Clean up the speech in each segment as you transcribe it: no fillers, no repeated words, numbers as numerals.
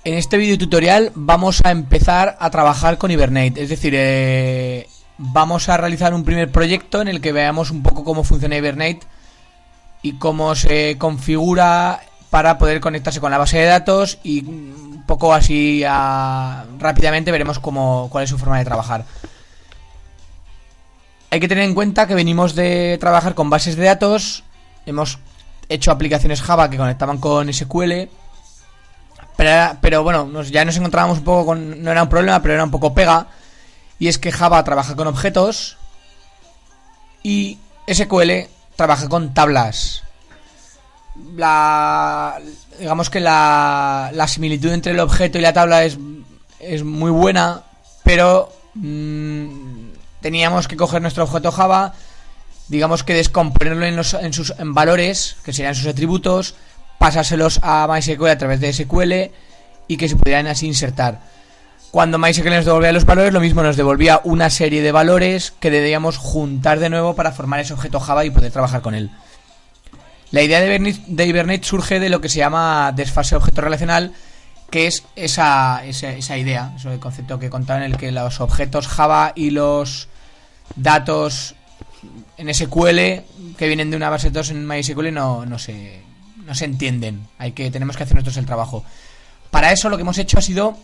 En este video tutorial vamos a empezar a trabajar con Hibernate, es decir, vamos a realizar un primer proyecto en el que veamos un poco cómo funciona Hibernate y cómo se configura para poder conectarse con la base de datos, y un poco así rápidamente veremos cuál es su forma de trabajar. Hay que tener en cuenta que venimos de trabajar con bases de datos, hemos hecho aplicaciones Java que conectaban con SQL, pero bueno, ya nos encontrábamos un poco con... no era un problema, pero era un poco pega, y es que Java trabaja con objetos y SQL trabaja con tablas. Digamos que la similitud entre el objeto y la tabla es muy buena, pero teníamos que coger nuestro objeto Java, digamos que descomponerlo en valores, que serían sus atributos, pasárselos a MySQL a través de SQL y que se pudieran así insertar. Cuando MySQL nos devolvía los valores, lo mismo nos devolvía una serie de valores que debíamos juntar de nuevo para formar ese objeto Java y poder trabajar con él. La idea de Hibernate surge de lo que se llama desfase objeto relacional, que es esa idea, ese concepto que contaba, en el que los objetos Java y los datos en SQL que vienen de una base de datos en MySQL no se entienden. Tenemos que hacer nosotros el trabajo. Para eso lo que hemos hecho ha sido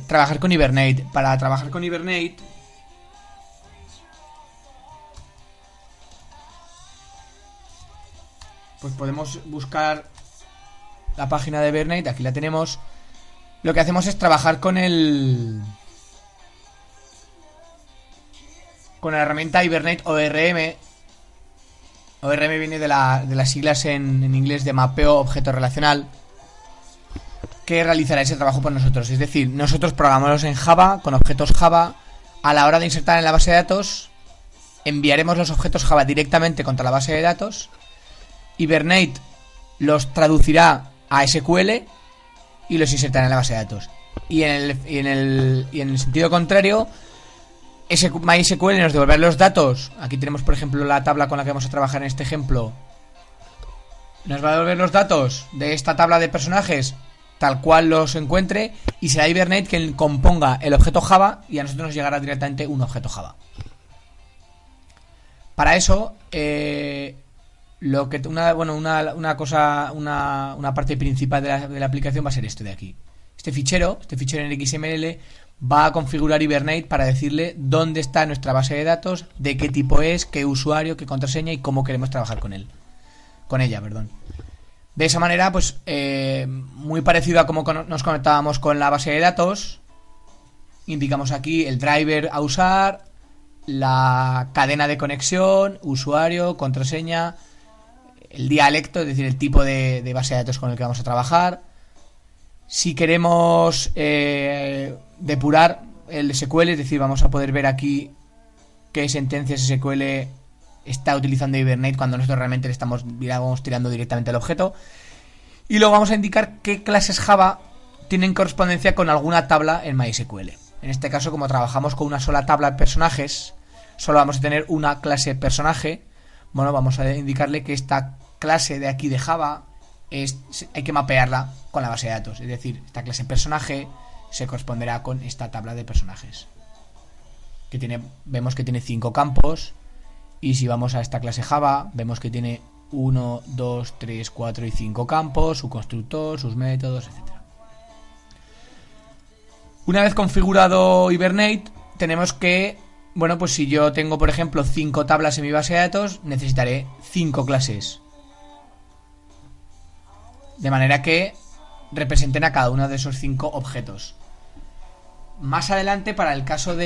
trabajar con Hibernate. Para trabajar con Hibernate pues podemos buscar la página de Hibernate, aquí la tenemos. Lo que hacemos es trabajar con la herramienta Hibernate ORM. ORM viene de las siglas en inglés de mapeo objeto relacional, que realizará ese trabajo por nosotros. Es decir, nosotros programamos en Java, con objetos Java. A la hora de insertar en la base de datos, enviaremos los objetos Java directamente contra la base de datos. Hibernate los traducirá a SQL y los insertará en la base de datos. Y en el sentido contrario, MySQL nos devolverá los datos. Aquí tenemos, por ejemplo, la tabla con la que vamos a trabajar en este ejemplo. Nos va a devolver los datos de esta tabla de personajes tal cual los encuentre, y será Hibernate quien componga el objeto Java, y a nosotros nos llegará directamente un objeto Java. Para eso, una parte principal de la aplicación va a ser esto de aquí. Este fichero en XML va a configurar Hibernate para decirle dónde está nuestra base de datos, de qué tipo es, qué usuario, qué contraseña y cómo queremos trabajar con ella. De esa manera, pues muy parecido a cómo nos conectábamos con la base de datos. Indicamos aquí el driver a usar, la cadena de conexión, usuario, contraseña, el dialecto, es decir, el tipo de base de datos con el que vamos a trabajar. Si queremos depurar el SQL, es decir, vamos a poder ver aquí qué sentencias SQL está utilizando Hibernate cuando nosotros realmente le estamos tirando directamente al objeto. Y luego vamos a indicar qué clases Java tienen correspondencia con alguna tabla en MySQL. En este caso, como trabajamos con una sola tabla de personajes, solo vamos a tener una clase personaje. Bueno, vamos a indicarle que esta clase de aquí de Java hay que mapearla con la base de datos. Es decir, esta clase personaje se corresponderá con esta tabla de personajes, vemos que tiene 5 campos. Y si vamos a esta clase Java, vemos que tiene 1, 2, 3, 4 y 5 campos, su constructor, sus métodos, etc. Una vez configurado Hibernate, tenemos que, bueno, pues si yo tengo, por ejemplo, 5 tablas en mi base de datos, necesitaré 5 clases. De manera que representen a cada uno de esos 5 objetos. Más adelante, para casos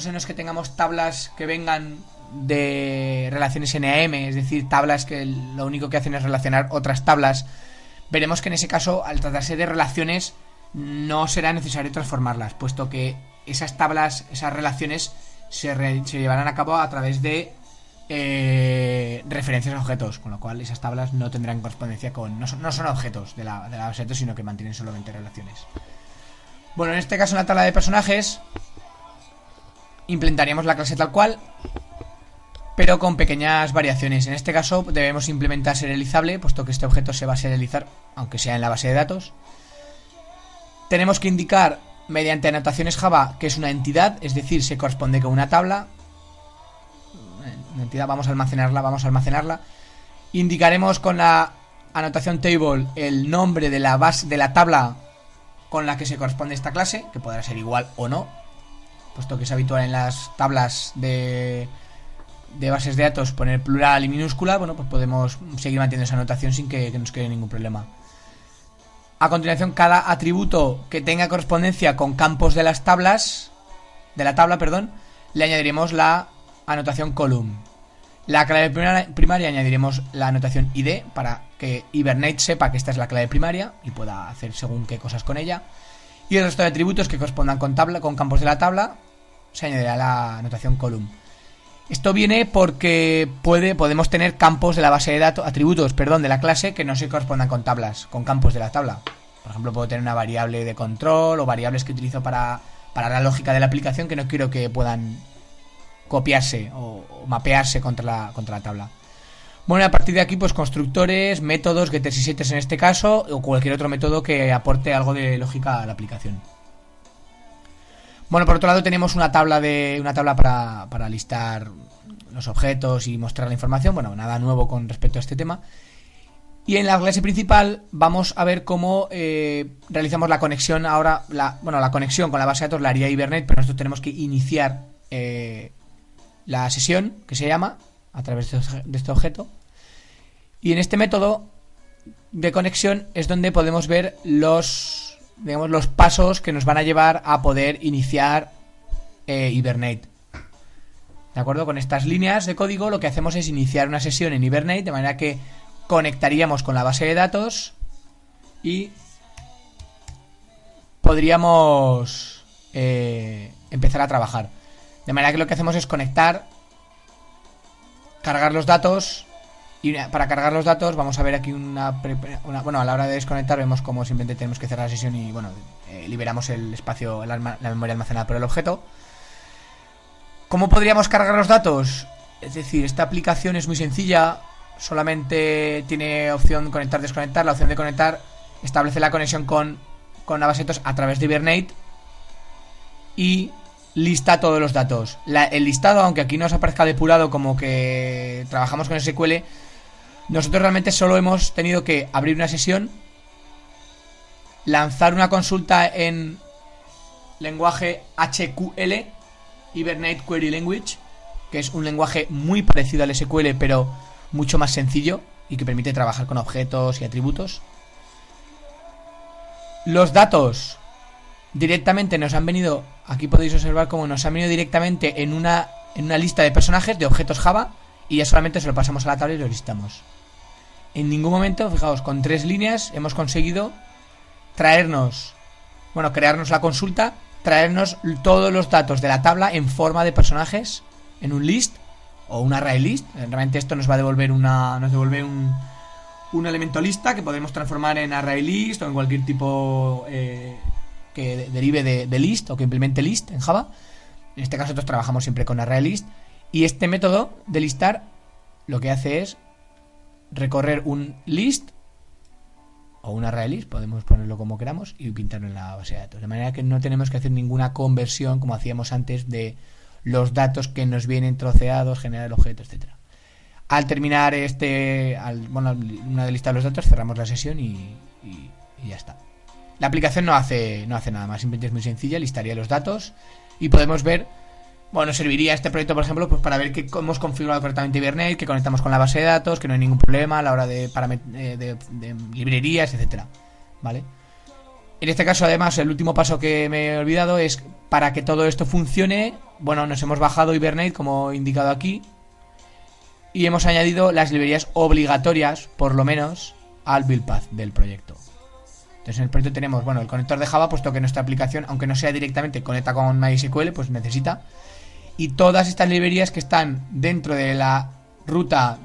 en los que tengamos tablas que vengan de relaciones NAM, es decir, tablas que lo único que hacen es relacionar otras tablas, veremos que en ese caso, al tratarse de relaciones, no será necesario transformarlas, puesto que esas tablas, esas relaciones se llevarán a cabo a través de referencias a objetos, con lo cual esas tablas no tendrán correspondencia con... no son objetos de la base de datos, sino que mantienen solamente relaciones. Bueno, en este caso, en la tabla de personajes implementaríamos la clase tal cual, pero con pequeñas variaciones. En este caso debemos implementar serializable, puesto que este objeto se va a serializar, aunque sea en la base de datos. Tenemos que indicar mediante anotaciones Java que es una entidad, es decir, se corresponde con una tabla. Una entidad, vamos a almacenarla. Indicaremos con la anotación table el nombre de la base de la tabla con la que se corresponde esta clase, que podrá ser igual o no, puesto que es habitual en las tablas de bases de datos poner plural y minúscula. Bueno, pues podemos seguir manteniendo esa anotación sin que nos quede ningún problema. A continuación, cada atributo que tenga correspondencia con campos de las tablas, de la tabla, perdón, le añadiremos la anotación column. La clave primaria añadiremos la anotación ID para que Hibernate sepa que esta es la clave primaria y pueda hacer según qué cosas con ella. Y el resto de atributos que correspondan con campos de la tabla se añadirá la anotación column. Esto viene porque podemos tener campos de la base de datos, atributos, perdón, de la clase que no se correspondan con tablas, con campos de la tabla. Por ejemplo, puedo tener una variable de control o variables que utilizo para la lógica de la aplicación que no quiero que puedan copiarse o mapearse contra la tabla. Bueno, a partir de aquí, pues constructores, métodos, getters y setters en este caso, o cualquier otro método que aporte algo de lógica a la aplicación. Bueno, por otro lado tenemos una tabla para listar los objetos y mostrar la información. Bueno, nada nuevo con respecto a este tema. Y en la clase principal vamos a ver cómo realizamos la conexión. Ahora, la conexión con la base de datos la haría Hibernate, pero nosotros tenemos que iniciar la sesión, que se llama, a través de este objeto. Y en este método de conexión es donde podemos ver los pasos que nos van a llevar a poder iniciar Hibernate. ¿De acuerdo? Con estas líneas de código lo que hacemos es iniciar una sesión en Hibernate, de manera que conectaríamos con la base de datos y podríamos empezar a trabajar. De manera que lo que hacemos es conectar, cargar los datos. Y para cargar los datos vamos a ver aquí bueno, a la hora de desconectar vemos como simplemente tenemos que cerrar la sesión y bueno, liberamos el espacio, la memoria almacenada por el objeto. ¿Cómo podríamos cargar los datos? Es decir, esta aplicación es muy sencilla, solamente tiene opción conectar, desconectar. La opción de conectar establece la conexión con la base de datos a través de Hibernate y lista todos los datos. El listado, aunque aquí nos aparezca depurado como que trabajamos con SQL, nosotros realmente solo hemos tenido que abrir una sesión, lanzar una consulta en lenguaje HQL, Hibernate Query Language, que es un lenguaje muy parecido al SQL pero mucho más sencillo y que permite trabajar con objetos y atributos. Los datos directamente nos han venido, aquí podéis observar cómo nos han venido directamente en una lista de personajes de objetos Java y ya solamente se lo pasamos a la tabla y lo listamos. En ningún momento, fijaos, con 3 líneas hemos conseguido crearnos la consulta, traernos todos los datos de la tabla en forma de personajes en un list o un array list. Realmente esto nos va a devolver un elemento lista que podemos transformar en array list o en cualquier tipo que derive de list o que implemente list en Java. En este caso nosotros trabajamos siempre con array list y este método de listar lo que hace es recorrer un list o un array list, podemos ponerlo como queramos y pintarlo en la base de datos, de manera que no tenemos que hacer ninguna conversión como hacíamos antes de los datos que nos vienen troceados, generar el objeto, etcétera. Al terminar una de listar los datos, cerramos la sesión y ya está. La aplicación no hace nada más, simplemente es muy sencilla, listaría los datos y podemos ver, bueno, serviría este proyecto, por ejemplo, pues para ver que hemos configurado correctamente Hibernate, que conectamos con la base de datos, que no hay ningún problema a la hora de librerías, etcétera, ¿vale? En este caso, además, el último paso que me he olvidado es para que todo esto funcione. Bueno, nos hemos bajado Hibernate, como he indicado aquí, y hemos añadido las librerías obligatorias, por lo menos, al build path del proyecto. Entonces en el proyecto tenemos, bueno, el conector de Java, puesto que nuestra aplicación, aunque no sea directamente conecta con MySQL, pues necesita. Y todas estas librerías que están dentro de la ruta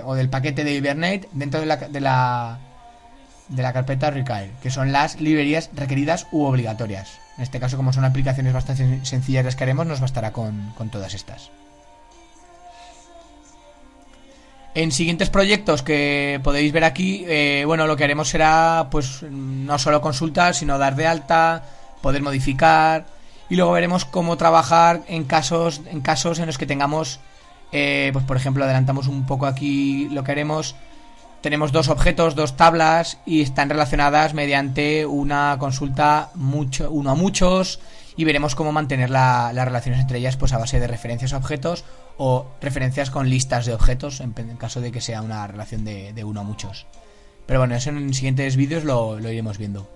o del paquete de Hibernate, dentro de la carpeta require, que son las librerías requeridas u obligatorias. En este caso, como son aplicaciones bastante sencillas las que haremos, nos bastará con todas estas. En siguientes proyectos que podéis ver aquí, bueno, lo que haremos será pues no solo consultar, sino dar de alta, poder modificar, y luego veremos cómo trabajar en casos en los que tengamos, pues por ejemplo, adelantamos un poco aquí lo que haremos. Tenemos dos objetos, dos tablas, y están relacionadas mediante una consulta uno a muchos, y veremos cómo mantener las relaciones entre ellas pues a base de referencias a objetos o referencias con listas de objetos en caso de que sea una relación de uno a muchos. Pero bueno, eso en siguientes vídeos lo iremos viendo.